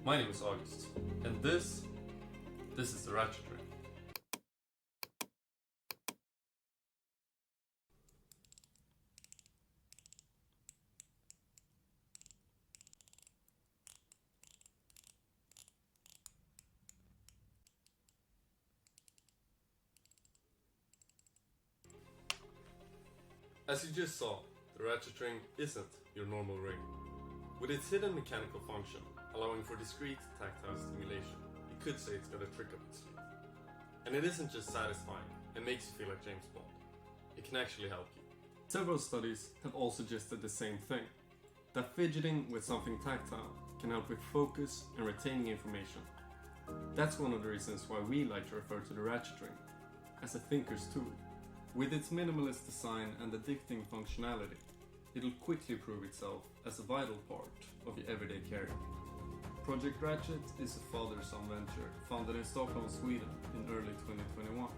My name is August, and this is the Ratchet Ring. As you just saw, the Ratchet Ring isn't your normal ring. With its hidden mechanical function, allowing for discrete tactile stimulation, you could say it's got a trick up its sleeve. And it isn't just satisfying and makes you feel like James Bond. It can actually help you. Several studies have all suggested the same thing, that fidgeting with something tactile can help with focus and retaining information. That's one of the reasons why we like to refer to the Ratchet Ring as a thinker's tool. With its minimalist design and addicting functionality, it'll quickly prove itself as a vital part of your everyday carry. Project Ratchet is a father-son venture founded in Stockholm, Sweden in early 2021.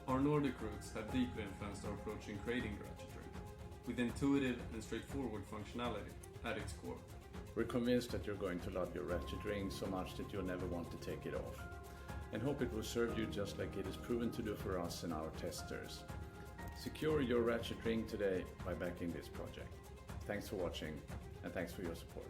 Our Nordic roots have deeply influenced our approach in creating the Ratchet Ring, with intuitive and straightforward functionality at its core. We're convinced that you're going to love your Ratchet Ring so much that you'll never want to take it off, and hope it will serve you just like it is proven to do for us and our testers. Secure your Ratchet Ring today by backing this project. Thanks for watching, and thanks for your support.